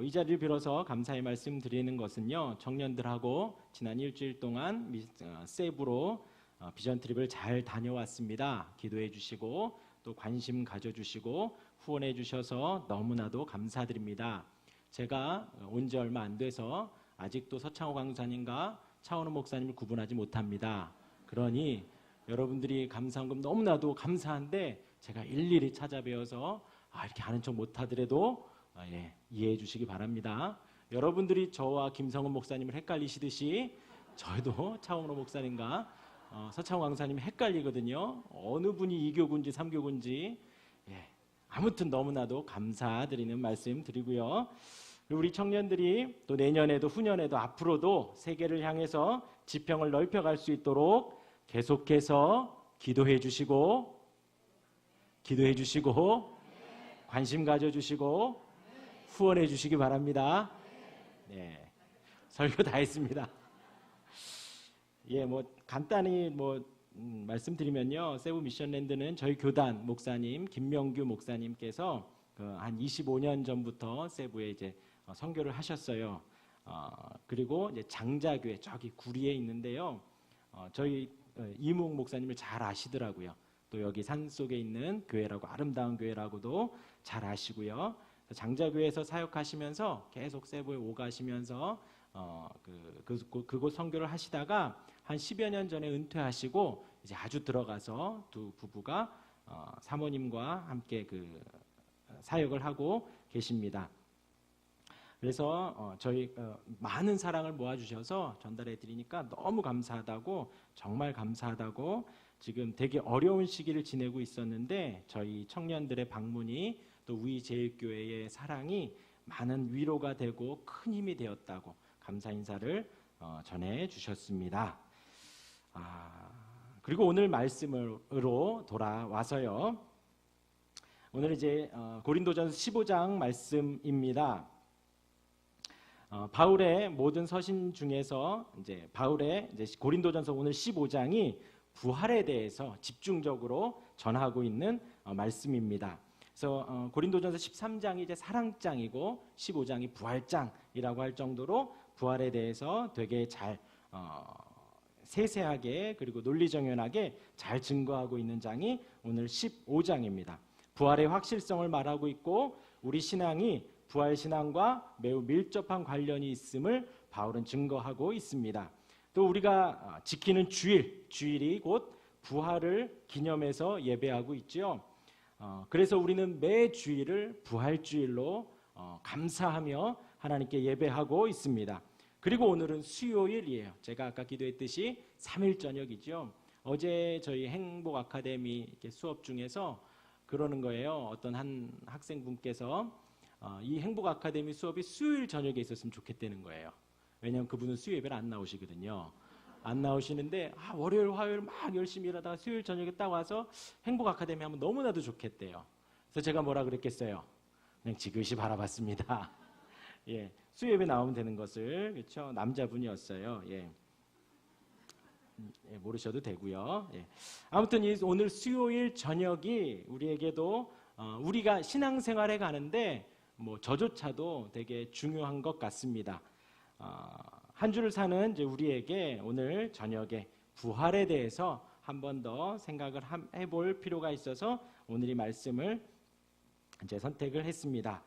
이 자리를 빌어서 감사의 말씀 드리는 것은요, 청년들하고 지난 일주일 동안 세부로 비전 트립을 잘 다녀왔습니다. 기도해 주시고 또 관심 가져주시고 후원해 주셔서 너무나도 감사드립니다. 제가 온 지 얼마 안 돼서 아직도 서창호 강사님과 차원호 목사님을 구분하지 못합니다. 그러니 여러분들이 감사한금 너무나도 감사한데 제가 일일이 찾아뵈어서 이렇게 아는 척 못하더라도 이해해 주시기 바랍니다. 여러분들이 저와 김성훈 목사님을 헷갈리시듯이 저희도 차원호 목사님과 서창호 강사님이 헷갈리거든요. 어느 분이 2교구인지 3교구인지. 아무튼 너무나도 감사드리는 말씀 드리고요. 우리 청년들이 또 내년에도 후년에도 앞으로도 세계를 향해서 지평을 넓혀갈 수 있도록 계속해서 기도해 주시고 관심 가져주시고 후원해 주시기 바랍니다. 네, 설교 다 했습니다. 간단히 말씀드리면요, 세부 미션랜드는 저희 교단 목사님 김명규 목사님께서 한 25년 전부터 세부에 이제 선교를 하셨어요. 그리고 이제 장자교회 저기 구리에 있는데요, 저희 이묵 목사님을 잘 아시더라고요. 또 여기 산 속에 있는 교회라고, 아름다운 교회라고도 잘 아시고요. 장자교회에서 사역하시면서 계속 세부에 오가시면서 그곳 선교를 하시다가 한 10여 년 전에 은퇴하시고 이제 아주 들어가서 두 부부가 사모님과 함께 사역을 하고 계십니다. 그래서 저희 많은 사랑을 모아주셔서 전달해 드리니까 너무 감사하다고, 정말 감사하다고, 지금 되게 어려운 시기를 지내고 있었는데 저희 청년들의 방문이 또 우이제일교회의 사랑이 많은 위로가 되고 큰 힘이 되었다고 감사 인사를 전해 주셨습니다. 그리고 오늘 말씀으로 돌아와서요, 오늘 이제 고린도전서 15장 말씀입니다. 바울의 모든 서신 중에서 이제 바울의 고린도전서 오늘 15장이 부활에 대해서 집중적으로 전하고 있는 말씀입니다. 그래서 고린도전서 13장이 이제 사랑장이고 15장이 부활장이라고 할 정도로 부활에 대해서 되게 잘 세세하게 그리고 논리정연하게 잘 증거하고 있는 장이 오늘 15장입니다. 부활의 확실성을 말하고 있고 우리 신앙이 부활신앙과 매우 밀접한 관련이 있음을 바울은 증거하고 있습니다. 또 우리가 지키는 주일이 곧 부활을 기념해서 예배하고 있죠. 그래서 우리는 매 주일을 부활주일로 감사하며 하나님께 예배하고 있습니다. 그리고 오늘은 수요일이에요. 제가 아까 기도했듯이 3일 저녁이죠. 어제 저희 행복 아카데미 이렇게 수업 중에서 그러는 거예요. 어떤 한 학생분께서 이 행복 아카데미 수업이 수요일 저녁에 있었으면 좋겠다는 거예요. 왜냐하면 그분은 수요 예배를 안 나오시거든요. 안 나오시는데 월요일 화요일 막 열심히 일하다가 수요일 저녁에 딱 와서 행복 아카데미 하면 너무나도 좋겠대요. 그래서 제가 뭐라 그랬겠어요? 그냥 지그시 바라봤습니다. 수요 예배 나오면 되는 것을. 그렇죠? 남자분이었어요. 모르셔도 되고요. 아무튼 오늘 수요일 저녁이 우리에게도 우리가 신앙생활에 가는데 저조차도 되게 중요한 것 같습니다. 한 주를 사는 이제 우리에게 오늘 저녁에 부활에 대해서 한 번 더 생각을 해볼 필요가 있어서 오늘 이 말씀을 이제 선택을 했습니다.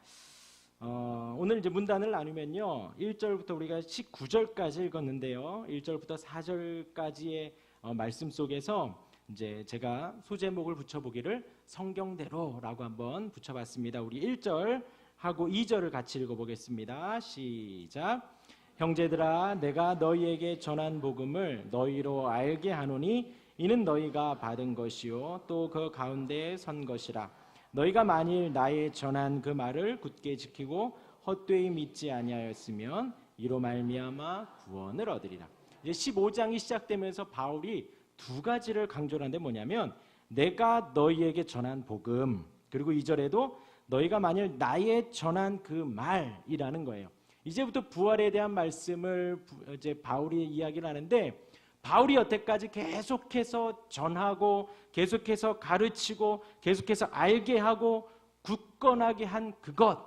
오늘 이제 문단을 나누면요, 1절부터 우리가 19절까지 읽었는데요, 1절부터 4절까지의 말씀 속에서 이제 제가 소제목을 붙여보기를 성경대로라고 한번 붙여봤습니다. 우리 1절 하고 2절을 같이 읽어보겠습니다. 시작. 형제들아, 내가 너희에게 전한 복음을 너희로 알게 하노니 이는 너희가 받은 것이요 또 그 가운데에 선 것이라. 너희가 만일 나의 전한 그 말을 굳게 지키고 헛되이 믿지 아니하였으면 이로 말미암아 구원을 얻으리라. 이제 15장이 시작되면서 바울이 두 가지를 강조를 하는데 뭐냐면 내가 너희에게 전한 복음, 그리고 2절에도 너희가 만일 나의 전한 그 말이라는 거예요. 이제부터 부활에 대한 말씀을 이제 바울이 이야기를 하는데, 바울이 여태까지 계속해서 전하고 계속해서 가르치고 계속해서 알게 하고 굳건하게 한 그것,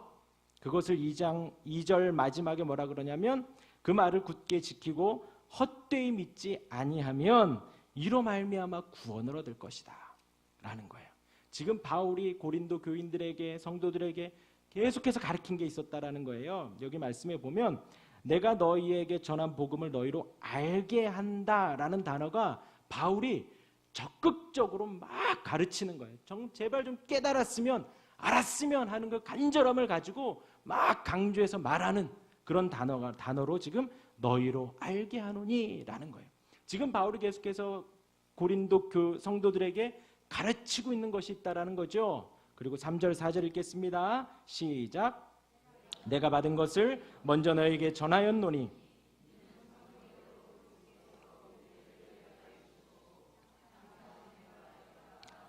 그것을 2장 2절 마지막에 뭐라 그러냐면 그 말을 굳게 지키고 헛되이 믿지 아니하면 이로 말미암아 구원을 얻을 것이다 라는 거예요. 지금 바울이 고린도 교인들에게 성도들에게 계속해서 가르친 게 있었다라는 거예요. 여기 말씀에 보면 내가 너희에게 전한 복음을 너희로 알게 한다라는 단어가 바울이 적극적으로 막 가르치는 거예요. 제발 좀 깨달았으면 알았으면 하는 그 간절함을 가지고 막 강조해서 말하는 그런 단어로 지금 너희로 알게 하노니라는 거예요. 지금 바울이 계속해서 고린도 성도들에게 가르치고 있는 것이 있다라는 거죠. 그리고 3절 4절 읽겠습니다. 시작. 내가 받은 것을 먼저 너에게 전하였노니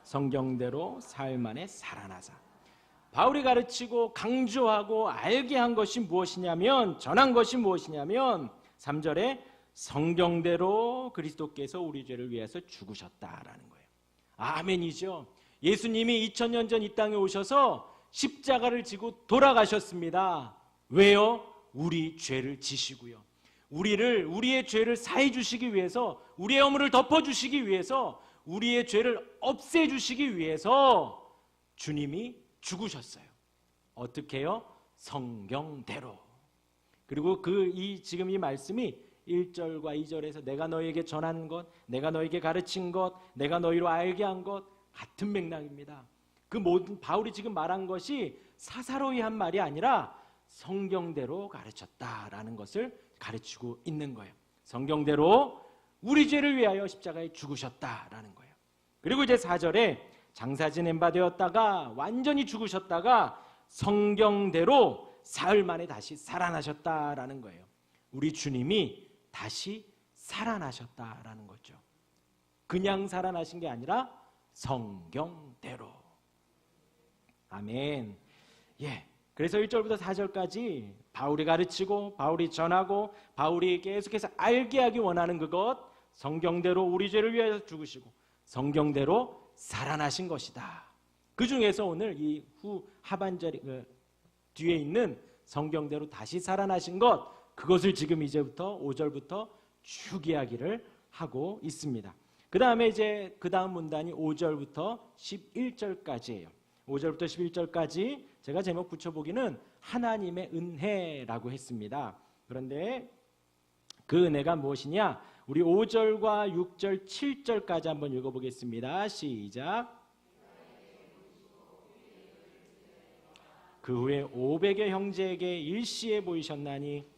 성경대로 사흘 만에 살아나사. 바울이 가르치고 강조하고 알게 한 것이 무엇이냐면, 전한 것이 무엇이냐면 3절에 성경대로 그리스도께서 우리 죄를 위해서 죽으셨다라는 거예요. 아멘이죠. 예수님이 2000년 전 이 땅에 오셔서 십자가를 지고 돌아가셨습니다. 왜요? 우리 죄를 지시고요. 우리의 죄를 사해 주시기 위해서, 우리의 허물을 덮어 주시기 위해서, 우리의 죄를 없애 주시기 위해서 주님이 죽으셨어요. 어떻게요? 성경대로. 그리고 지금 이 말씀이 1절과 2절에서 내가 너에게 전한 것, 내가 너에게 가르친 것, 내가 너희로 알게 한 것 같은 맥락입니다. 그 모든 바울이 지금 말한 것이 사사로이 한 말이 아니라 성경대로 가르쳤다라는 것을 가르치고 있는 거예요. 성경대로 우리 죄를 위하여 십자가에 죽으셨다라는 거예요. 그리고 이제 4절에 장사 지낸 바 되었다가 완전히 죽으셨다가 성경대로 사흘 만에 다시 살아나셨다라는 거예요. 우리 주님이 다시 살아나셨다라는 거죠. 그냥 살아나신 게 아니라 성경대로. 아멘. 예. 그래서 1절부터 4절까지 바울이 가르치고 바울이 전하고 바울이 계속해서 알게 하기 원하는 그것, 성경대로 우리 죄를 위하여 죽으시고 성경대로 살아나신 것이다. 그 중에서 오늘 이 하반절 뒤에 있는 성경대로 다시 살아나신 것, 그것을 지금 이제부터 5절부터 쭉 이야기를 하고 있습니다. 그 다음에 이제 그 다음 문단이 5절부터 11절까지예요. 5절부터 11절까지 제가 제목 붙여보기는 하나님의 은혜라고 했습니다. 그런데 그 은혜가 무엇이냐? 우리 5절과 6절, 7절까지 한번 읽어보겠습니다. 시작. 그 후에 500여 형제에게 일시에 보이셨나니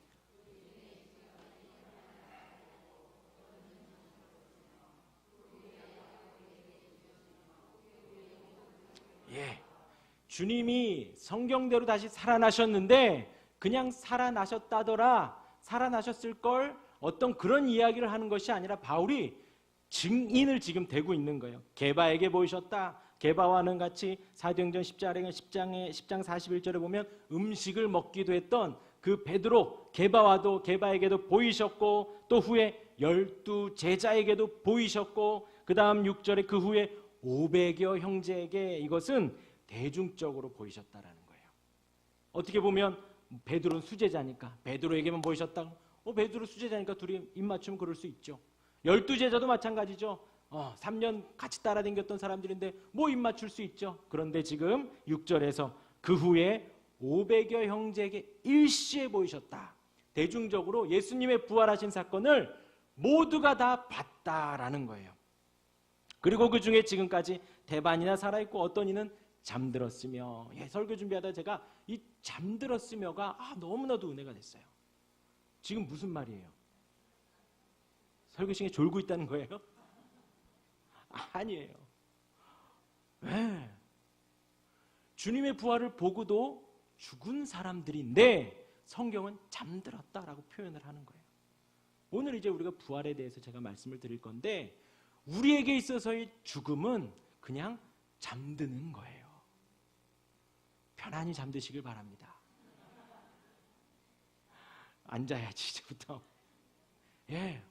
주님이 성경대로 다시 살아나셨는데 그냥 살아나셨다더라, 살아나셨을걸, 어떤 그런 이야기를 하는 것이 아니라 바울이 증인을 지금 대고 있는 거예요. 게바에게 보이셨다. 게바와는 같이 사도행전 10장 41절에 보면 음식을 먹기도 했던 그 베드로, 게바에게도 보이셨고, 또 후에 12 제자에게도 보이셨고, 그 다음 6절에 그 후에 500여 형제에게 이것은 대중적으로 보이셨다라는 거예요. 어떻게 보면 베드로는 수제자니까 베드로에게만 보이셨다. 베드로 수제자니까 둘이 입 맞추면 그럴 수 있죠. 12 제자도 마찬가지죠. 3년 같이 따라다녔던 사람들인데 뭐 입 맞출 수 있죠. 그런데 지금 6절에서 그 후에 500여 형제에게 일시에 보이셨다. 대중적으로 예수님의 부활하신 사건을 모두가 다 봤다라는 거예요. 그리고 그 중에 지금까지 대반이나 살아있고 어떤 이는 잠들었으며, 설교 준비하다 제가 이 잠들었으며가 너무나도 은혜가 됐어요. 지금 무슨 말이에요? 설교 중에 졸고 있다는 거예요? 아니에요. 왜? 주님의 부활을 보고도 죽은 사람들인데 성경은 잠들었다라고 표현을 하는 거예요. 오늘 이제 우리가 부활에 대해서 제가 말씀을 드릴 건데, 우리에게 있어서의 죽음은 그냥 잠드는 거예요. 편안히 잠드시길 바랍니다. 앉아야지 이제부터.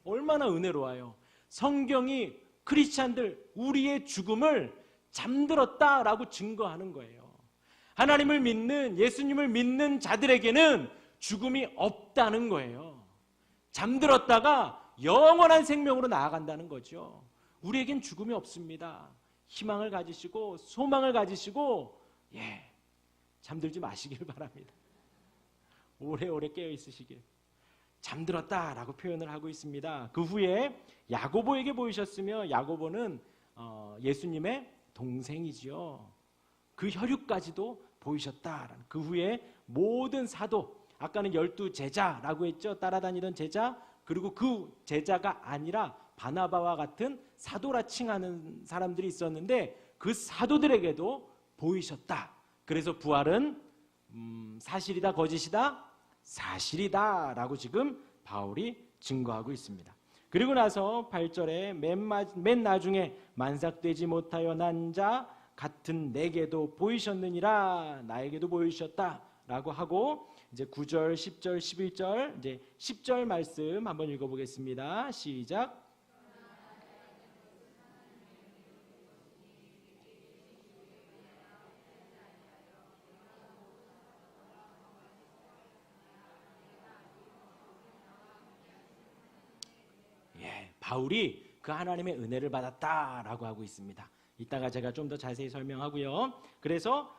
얼마나 은혜로워요. 성경이 크리스찬들 우리의 죽음을 잠들었다라고 증거하는 거예요. 하나님을 믿는, 예수님을 믿는 자들에게는 죽음이 없다는 거예요. 잠들었다가 영원한 생명으로 나아간다는 거죠. 우리에겐 죽음이 없습니다. 희망을 가지시고 소망을 가지시고 잠들지 마시길 바랍니다. 오래오래 깨어 있으시길. 잠들었다라고 표현을 하고 있습니다. 그 후에 야고보에게 보이셨으며, 야고보는 예수님의 동생이지요. 그 혈육까지도 보이셨다라는. 그 후에 모든 사도, 아까는 12제자라고 했죠. 따라다니던 제자, 그리고 그 제자가 아니라 바나바와 같은 사도라 칭하는 사람들이 있었는데 그 사도들에게도 보이셨다. 그래서 부활은 사실이다, 거짓이다? 사실이다 라고 지금 바울이 증거하고 있습니다. 그리고 나서 8절에 맨 나중에 만삭되지 못하여 난 자 같은 내게도 보이셨느니라, 나에게도 보이셨다 라고 하고, 이제 9절, 10절, 11절, 이제 10절 말씀 한번 읽어보겠습니다. 시작. 바울이 그 하나님의 은혜를 받았다라고 하고 있습니다. 이따가 제가 좀 더 자세히 설명하고요. 그래서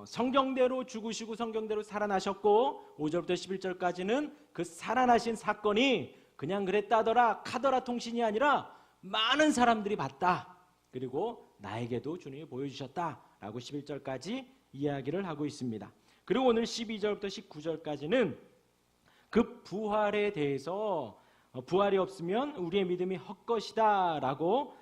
성경대로 죽으시고 성경대로 살아나셨고, 5절부터 11절까지는 그 살아나신 사건이 그냥 그랬다더라 카더라 통신이 아니라 많은 사람들이 봤다. 그리고 나에게도 주님이 보여주셨다라고 11절까지 이야기를 하고 있습니다. 그리고 오늘 12절부터 19절까지는 그 부활에 대해서 부활이 없으면 우리의 믿음이 헛것이다 라고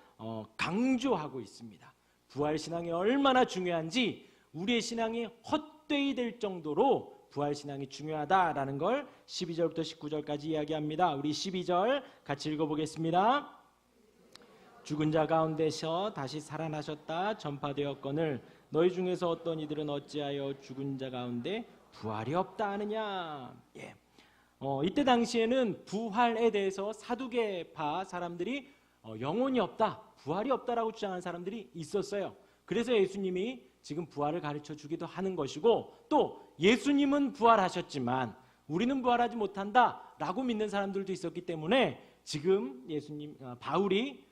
강조하고 있습니다. 부활신앙이 얼마나 중요한지, 우리의 신앙이 헛되이 될 정도로 부활신앙이 중요하다라는 걸 12절부터 19절까지 이야기합니다. 우리 12절 같이 읽어보겠습니다. 죽은 자 가운데서 다시 살아나셨다 전파되었거늘 너희 중에서 어떤 이들은 어찌하여 죽은 자 가운데 부활이 없다 하느냐. 이때 당시에는 부활에 대해서 사두개파 사람들이 영혼이 없다, 부활이 없다라고 주장하는 사람들이 있었어요. 그래서 예수님이 지금 부활을 가르쳐 주기도 하는 것이고, 또 예수님은 부활하셨지만 우리는 부활하지 못한다라고 믿는 사람들도 있었기 때문에 지금 바울이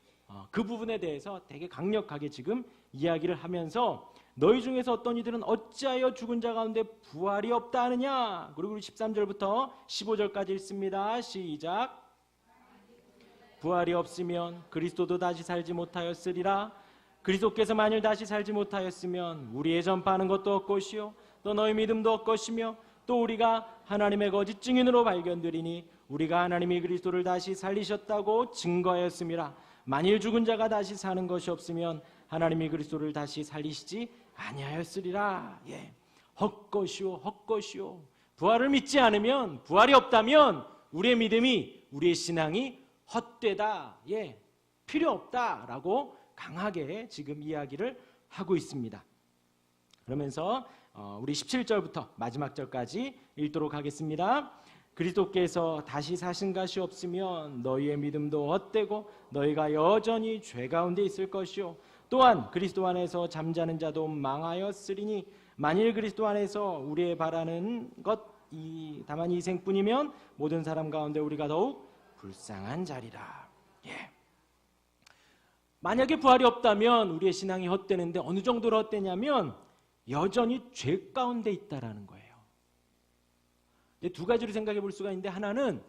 그 부분에 대해서 되게 강력하게 지금 이야기를 하면서, 너희 중에서 어떤 이들은 어찌하여 죽은 자 가운데 부활이 없다 하느냐. 그리고 13절부터 15절까지 읽습니다. 시작. 부활이 없으면 그리스도도 다시 살지 못하였으리라. 그리스도께서 만일 다시 살지 못하였으면 우리의 전파하는 것도 헛것이요 또 너희 믿음도 헛것이며, 또 우리가 하나님의 거짓 증인으로 발견되리니 우리가 하나님이 그리스도를 다시 살리셨다고 증거하였음이라. 만일 죽은 자가 다시 사는 것이 없으면 하나님이 그리스도를 다시 살리시지 아니하였으리라. 헛것이요 헛것이요. 부활을 믿지 않으면, 부활이 없다면 우리의 믿음이, 우리의 신앙이 헛되다, 필요 없다라고 강하게 지금 이야기를 하고 있습니다. 그러면서 우리 17절부터 마지막 절까지 읽도록 하겠습니다. 그리스도께서 다시 사신 것이 없으면 너희의 믿음도 헛되고 너희가 여전히 죄 가운데 있을 것이요 또한 그리스도 안에서 잠자는 자도 망하였으리니 만일 그리스도 안에서 우리의 바라는 것 다만 이 생뿐이면 모든 사람 가운데 우리가 더욱 불쌍한 자리라. 만약에 부활이 없다면 우리의 신앙이 헛되는데, 어느 정도로 헛되냐면 여전히 죄 가운데 있다라는 거예요. 두 가지로 생각해 볼 수가 있는데, 하나는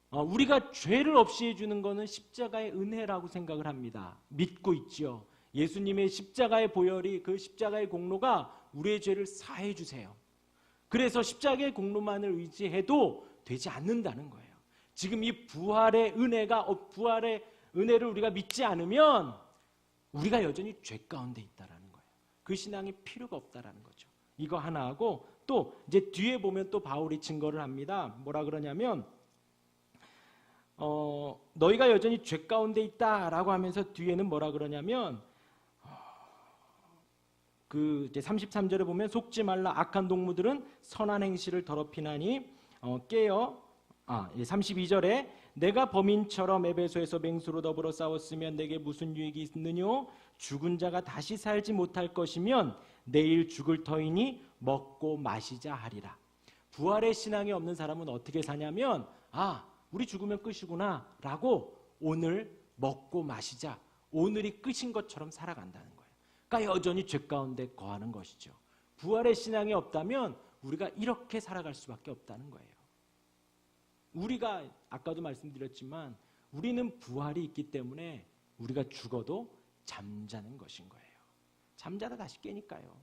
우리가 죄를 없이 해주는 것은 십자가의 은혜라고 생각을 합니다. 믿고 있지요. 예수님의 십자가의 보혈이, 그 십자가의 공로가 우리의 죄를 사해 주세요. 그래서 십자가의 공로만을 의지해도 되지 않는다는 거예요. 지금 이 부활의 은혜를 우리가 믿지 않으면 우리가 여전히 죄 가운데 있다라는 거예요. 그 신앙이 필요가 없다라는 거죠. 이거 하나 하고, 또 이제 뒤에 보면 또 바울이 증거를 합니다. 뭐라 그러냐면 너희가 여전히 죄 가운데 있다라고 하면서 뒤에는 뭐라 그러냐면 그 이제 33절에 보면 속지 말라 악한 동무들은 선한 행실을 더럽히나니 깨어 32절에 내가 범인처럼 에베소에서 맹수로 더불어 싸웠으면 내게 무슨 유익이 있느뇨? 죽은 자가 다시 살지 못할 것이면 내일 죽을 터이니 먹고 마시자 하리라. 부활의 신앙이 없는 사람은 어떻게 사냐면 우리 죽으면 끝이구나 라고 오늘 먹고 마시자, 오늘이 끝인 것처럼 살아간다는 거예요. 그러니까 여전히 죄 가운데 거하는 것이죠. 부활의 신앙이 없다면 우리가 이렇게 살아갈 수밖에 없다는 거예요. 우리가 아까도 말씀드렸지만 우리는 부활이 있기 때문에 우리가 죽어도 잠자는 것인 거예요. 잠자다 다시 깨니까요.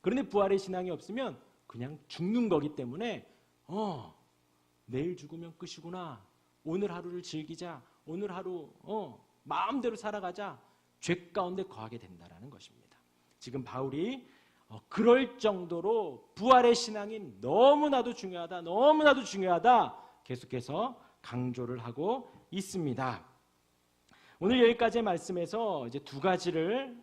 그런데 부활의 신앙이 없으면 그냥 죽는 거기 때문에 내일 죽으면 끝이구나, 오늘 하루를 즐기자, 오늘 하루 마음대로 살아가자, 죄 가운데 거하게 된다는 것입니다. 지금 바울이 그럴 정도로 부활의 신앙이 너무나도 중요하다, 너무나도 중요하다 계속해서 강조를 하고 있습니다. 오늘 여기까지의 말씀에서 이제 두 가지를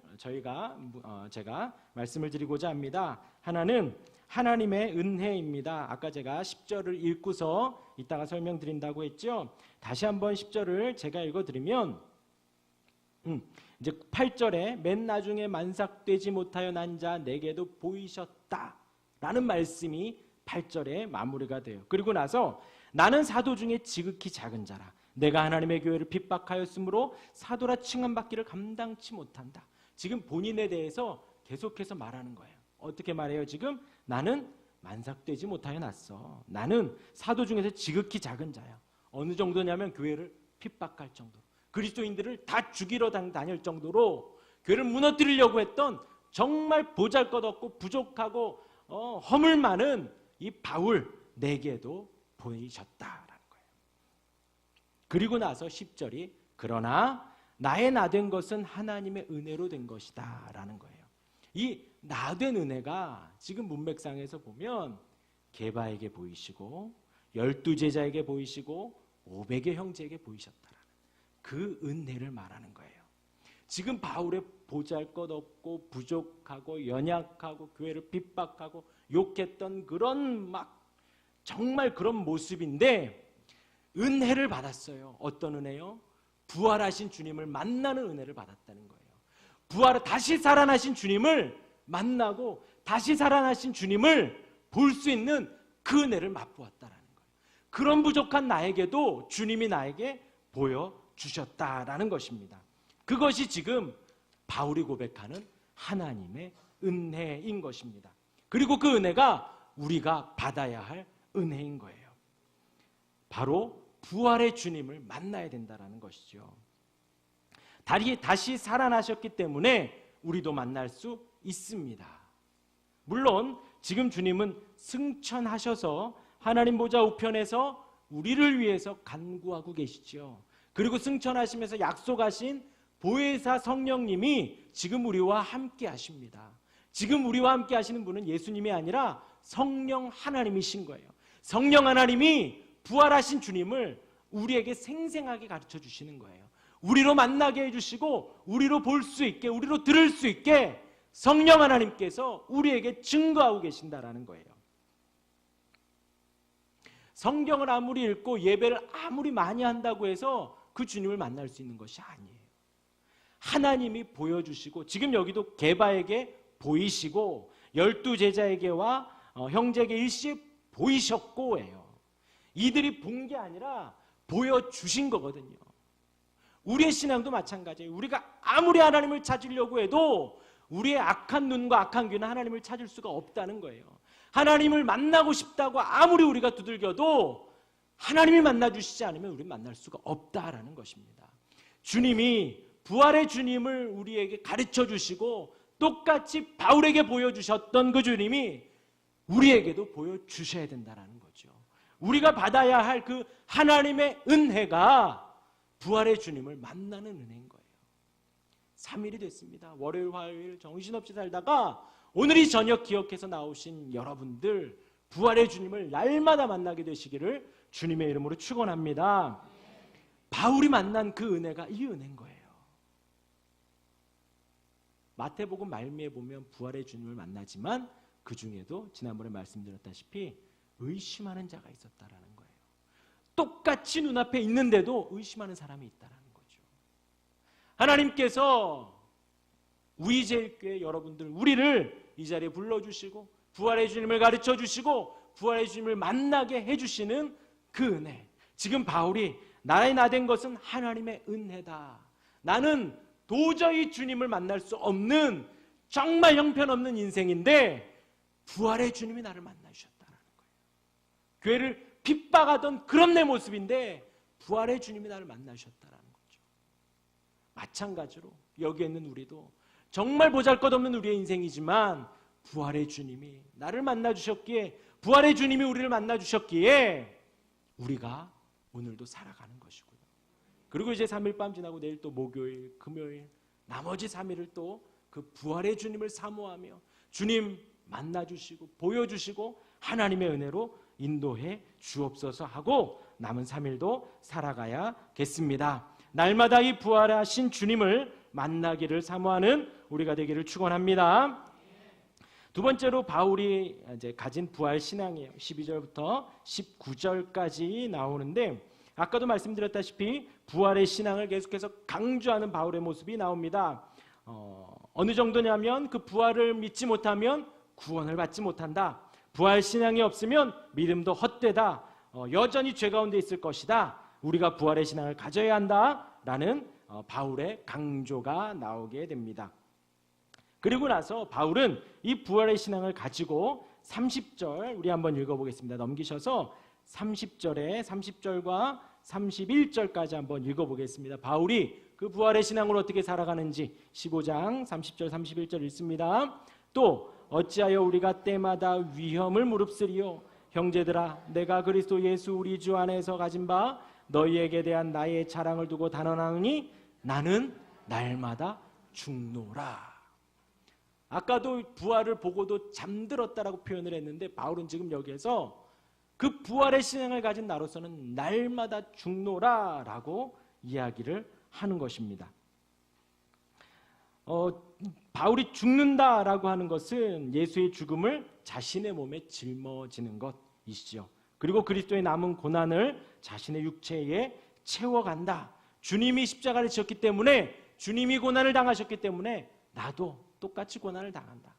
제가 말씀을 드리고자 합니다. 하나는 하나님의 은혜입니다. 아까 제가 10절을 읽고서 이따가 설명드린다고 했죠. 다시 한번 10절을 제가 읽어드리면 이제 8절에 맨 나중에 만삭되지 못하여 난 자 내게도 보이셨다 라는 말씀이 8절에 마무리가 돼요. 그리고 나서 나는 사도 중에 지극히 작은 자라. 내가 하나님의 교회를 핍박하였으므로 사도라 칭함받기를 감당치 못한다. 지금 본인에 대해서 계속해서 말하는 거예요. 어떻게 말해요? 지금 나는 만삭되지 못하여 났어. 나는 사도 중에서 지극히 작은 자야. 어느 정도냐면 교회를 핍박할 정도, 그리스도인들을 다 죽이러 다닐 정도로 교회를 무너뜨리려고 했던 정말 보잘것없고 부족하고 허물 많은 이 바울, 내게도 보이셨다라는 거예요. 그리고 나서 10절이 그러나 나의 나된 것은 하나님의 은혜로 된 것이다 라는 거예요. 이 나된 은혜가 지금 문맥상에서 보면 게바에게 보이시고 12제자에게 보이시고 500의 형제에게 보이셨다라는 그 은혜를 말하는 거예요. 지금 바울의 보잘것없고 부족하고 연약하고 교회를 핍박하고 욕했던 그런 정말 그런 모습인데 은혜를 받았어요. 어떤 은혜요? 부활하신 주님을 만나는 은혜를 받았다는 거예요. 다시 살아나신 주님을 만나고 다시 살아나신 주님을 볼 수 있는 그 은혜를 맛보았다라는 거예요. 그런 부족한 나에게도 주님이 나에게 보여주셨다라는 것입니다. 그것이 지금 바울이 고백하는 하나님의 은혜인 것입니다. 그리고 그 은혜가 우리가 받아야 할 은혜인 거예요. 바로 부활의 주님을 만나야 된다는 것이죠. 다시 살아나셨기 때문에 우리도 만날 수 있습니다. 물론 지금 주님은 승천하셔서 하나님 보좌 우편에서 우리를 위해서 간구하고 계시죠. 그리고 승천하시면서 약속하신 보혜사 성령님이 지금 우리와 함께 하십니다. 지금 우리와 함께 하시는 분은 예수님이 아니라 성령 하나님이신 거예요. 성령 하나님이 부활하신 주님을 우리에게 생생하게 가르쳐 주시는 거예요. 우리로 만나게 해주시고 우리로 볼 수 있게, 우리로 들을 수 있게 성령 하나님께서 우리에게 증거하고 계신다라는 거예요. 성경을 아무리 읽고 예배를 아무리 많이 한다고 해서 그 주님을 만날 수 있는 것이 아니에요. 하나님이 보여주시고 지금 여기도 게바에게 보이시고 12제자에게와 형제에게 일시에 보이셨고 해요. 이들이 본 게 아니라 보여주신 거거든요. 우리의 신앙도 마찬가지예요. 우리가 아무리 하나님을 찾으려고 해도 우리의 악한 눈과 악한 귀는 하나님을 찾을 수가 없다는 거예요. 하나님을 만나고 싶다고 아무리 우리가 두들겨도 하나님이 만나주시지 않으면 우리는 만날 수가 없다라는 것입니다. 주님이 부활의 주님을 우리에게 가르쳐 주시고 똑같이 바울에게 보여주셨던 그 주님이 우리에게도 보여주셔야 된다는 거죠. 우리가 받아야 할 그 하나님의 은혜가 부활의 주님을 만나는 은혜인 거예요. 3일이 됐습니다. 월요일, 화요일 정신없이 살다가 오늘 이 저녁 기억해서 나오신 여러분들 부활의 주님을 날마다 만나게 되시기를 주님의 이름으로 축원합니다. 바울이 만난 그 은혜가 이 은혜인 거예요. 마태복음 말미에 보면 부활의 주님을 만나지만 그 중에도 지난번에 말씀드렸다시피 의심하는 자가 있었다라는 거예요. 똑같이 눈앞에 있는데도 의심하는 사람이 있다라는 거죠. 하나님께서 우리제일교회 여러분들, 우리를 이 자리에 불러주시고 부활의 주님을 가르쳐 주시고 부활의 주님을 만나게 해주시는 그 은혜. 지금 바울이 나의 나 된 것은 하나님의 은혜다. 나는 도저히 주님을 만날 수 없는 정말 형편없는 인생인데 부활의 주님이 나를 만나주셨다는 거예요. 교회를 핍박하던 그런 내 모습인데 부활의 주님이 나를 만나주셨다는 거죠. 마찬가지로 여기에 있는 우리도 정말 보잘것없는 우리의 인생이지만 부활의 주님이 나를 만나주셨기에 부활의 주님이 우리를 만나주셨기에 우리가 오늘도 살아가는 것이고요. 그리고 이제 3일 밤 지나고 내일 또 목요일, 금요일 나머지 3일을 또 그 부활의 주님을 사모하며 주님 만나주시고 보여주시고 하나님의 은혜로 인도해 주옵소서 하고 남은 3일도 살아가야겠습니다. 날마다 이 부활하신 주님을 만나기를 사모하는 우리가 되기를 축원합니다. 두 번째로 바울이 이제 가진 부활 신앙이에요. 12절부터 19절까지 나오는데 아까도 말씀드렸다시피 부활의 신앙을 계속해서 강조하는 바울의 모습이 나옵니다. 어느 정도냐면 그 부활을 믿지 못하면 구원을 받지 못한다. 부활 신앙이 없으면 믿음도 헛되다. 여전히 죄 가운데 있을 것이다. 우리가 부활의 신앙을 가져야 한다라는 바울의 강조가 나오게 됩니다. 그리고 나서 바울은 이 부활의 신앙을 가지고 30절 우리 한번 읽어보겠습니다. 넘기셔서 30절과 31절까지 한번 읽어보겠습니다. 바울이 그 부활의 신앙으로 어떻게 살아가는지 15장 30절 31절 읽습니다. 또 어찌하여 우리가 때마다 위험을 무릅쓰리요. 형제들아 내가 그리스도 예수 우리 주 안에서 가진 바 너희에게 대한 나의 자랑을 두고 단언하노니 나는 날마다 죽노라. 아까도 부활을 보고도 잠들었다라고 표현을 했는데 바울은 지금 여기에서 그 부활의 신앙을 가진 나로서는 날마다 죽노라라고 이야기를 하는 것입니다. 바울이 죽는다라고 하는 것은 예수의 죽음을 자신의 몸에 짊어지는 것이시죠. 그리고 그리스도의 남은 고난을 자신의 육체에 채워간다. 주님이 십자가를 지셨기 때문에 주님이 고난을 당하셨기 때문에 나도 똑같이 고난을 당한다.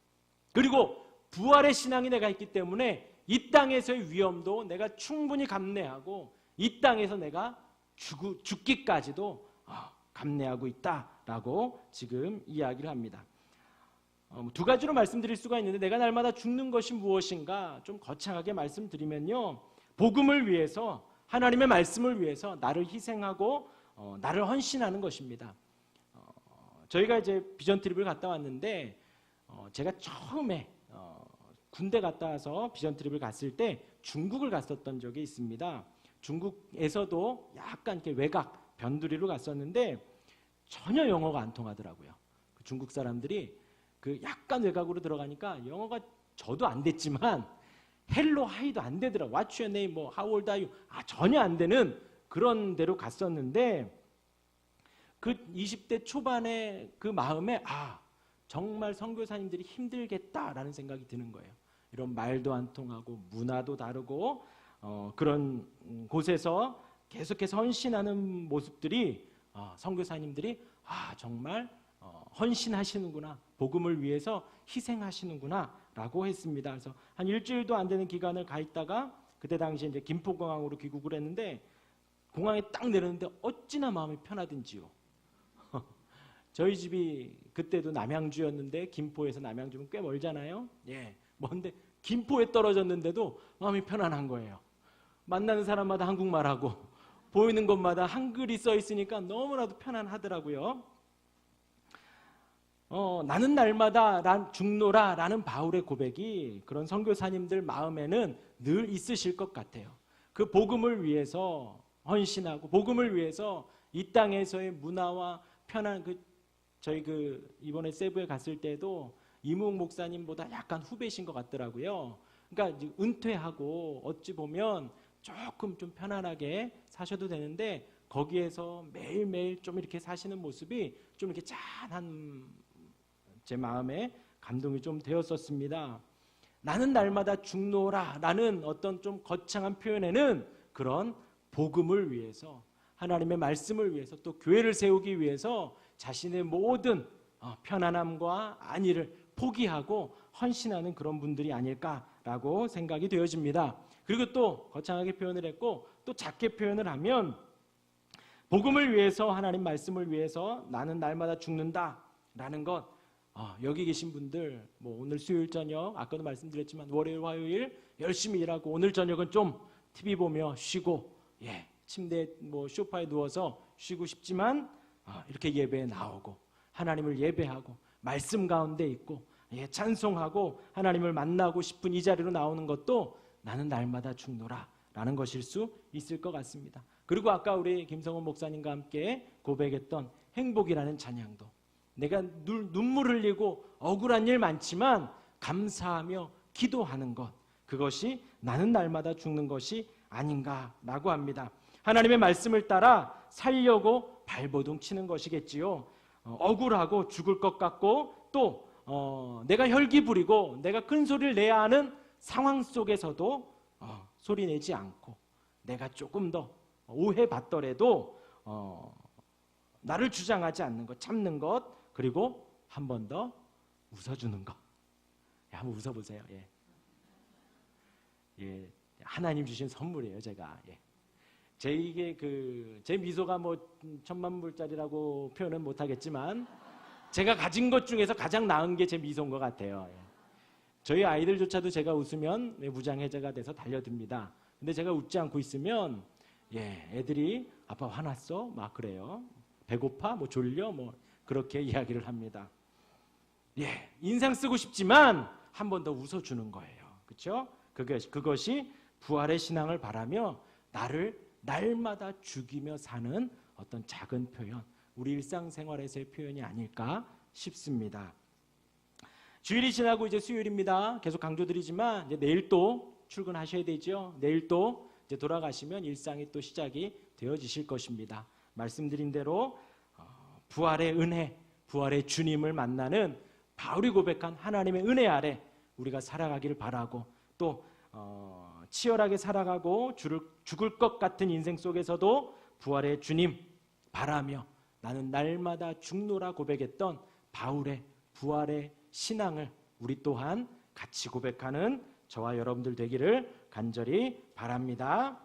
그리고 부활의 신앙이 내가 있기 때문에 이 땅에서의 위험도 내가 충분히 감내하고 이 땅에서 내가 죽기까지도 감내하고 있다라고 지금 이야기를 합니다. 두 가지로 말씀드릴 수가 있는데 내가 날마다 죽는 것이 무엇인가 좀 거창하게 말씀드리면요. 복음을 위해서 하나님의 말씀을 위해서 나를 희생하고 나를 헌신하는 것입니다. 저희가 이제 비전 트립을 갔다 왔는데 제가 처음에 군대 갔다 와서 비전 트립을 갔을 때 중국을 갔었던 적이 있습니다. 중국에서도 약간 이렇게 외곽 변두리로 갔었는데 전혀 영어가 안 통하더라고요. 중국 사람들이 그 약간 외곽으로 들어가니까 영어가 저도 안 됐지만 헬로 하이도 안 되더라고요. What's your name? 뭐 How old are you? 전혀 안 되는 그런 데로 갔었는데 그 20대 초반의 그 마음에 정말 선교사님들이 힘들겠다라는 생각이 드는 거예요. 이런 말도 안 통하고 문화도 다르고 그런 곳에서 계속해서 헌신하는 모습들이 선교사님들이 정말 헌신하시는구나, 복음을 위해서 희생하시는구나 라고 했습니다. 그래서 한 일주일도 안 되는 기간을 가 있다가 그때 당시에 이제 김포공항으로 귀국을 했는데 공항에 딱 내렸는데 어찌나 마음이 편하든지요. 저희 집이 그때도 남양주였는데 김포에서 남양주면 꽤 멀잖아요. 예, 먼데 김포에 떨어졌는데도 마음이 편안한 거예요. 만나는 사람마다 한국말하고 보이는 곳마다 한글이 써 있으니까 너무나도 편안하더라고요. 나는 날마다 죽노라 라는 바울의 고백이 그런 선교사님들 마음에는 늘 있으실 것 같아요. 그 복음을 위해서 헌신하고 복음을 위해서 이 땅에서의 문화와 편한 저희 이번에 세부에 갔을 때도 이무웅 목사님보다 약간 후배신 것 같더라고요. 그러니까 이제 은퇴하고 어찌 보면 조금 좀 편안하게 사셔도 되는데 거기에서 매일매일 좀 이렇게 사시는 모습이 좀 이렇게 짠한 제 마음에 감동이 좀 되었었습니다. 나는 날마다 죽노라 라는 어떤 좀 거창한 표현에는 그런 복음을 위해서 하나님의 말씀을 위해서 또 교회를 세우기 위해서 자신의 모든 편안함과 안위를 포기하고 헌신하는 그런 분들이 아닐까라고 생각이 되어집니다. 그리고 또 거창하게 표현을 했고 또 작게 표현을 하면 복음을 위해서, 하나님 말씀을 위해서 나는 날마다 죽는다라는 것, 여기 계신 분들 뭐 오늘 수요일 저녁 아까도 말씀드렸지만 월요일 화요일 열심히 일하고 오늘 저녁은 좀 TV 보며 쉬고 침대 뭐 소파에 누워서 쉬고 싶지만 이렇게 예배에 나오고 하나님을 예배하고 말씀 가운데 있고 찬송하고 하나님을 만나고 싶은 이 자리로 나오는 것도 나는 날마다 죽노라 라는 것일 수 있을 것 같습니다. 그리고 아까 우리 김성원 목사님과 함께 고백했던 행복이라는 찬양도, 내가 눈물 흘리고 억울한 일 많지만 감사하며 기도하는 것, 그것이 나는 날마다 죽는 것이 아닌가라고 합니다. 하나님의 말씀을 따라 살려고 발버둥 치는 것이겠지요. 억울하고 죽을 것 같고 또 내가 혈기 부리고 내가 큰 소리를 내야 하는 상황 속에서도 소리 내지 않고 내가 조금 더 오해받더라도 나를 주장하지 않는 것, 참는 것, 그리고 한 번 더 웃어주는 것. 한번 웃어보세요. 하나님 주신 선물이에요. 제가 제 미소가 뭐 1000만 불짜리라고 표현은 못하겠지만 제가 가진 것 중에서 가장 나은 게 제 미소인 것 같아요. 저희 아이들조차도 제가 웃으면 무장해제가 돼서 달려듭니다. 근데 제가 웃지 않고 있으면 애들이 아빠 화났어? 막 그래요. 배고파? 뭐 졸려? 뭐 그렇게 이야기를 합니다. 인상 쓰고 싶지만 한 번 더 웃어주는 거예요. 그렇죠? 그것이 부활의 신앙을 바라며 나를 날마다 죽이며 사는 어떤 작은 표현, 우리 일상생활에서의 표현이 아닐까 싶습니다. 주일이 지나고 이제 수요일입니다. 계속 강조드리지만 이제 내일 또 출근하셔야 되죠. 내일 또 이제 돌아가시면 일상이 또 시작이 되어지실 것입니다. 말씀드린 대로 부활의 은혜, 부활의 주님을 만나는 바울이 고백한 하나님의 은혜 아래 우리가 살아가기를 바라고 또 치열하게 살아가고 죽을 것 같은 인생 속에서도 부활의 주님 바라며 나는 날마다 죽노라 고백했던 바울의 부활의 신앙을 우리 또한 같이 고백하는 저와 여러분들 되기를 간절히 바랍니다.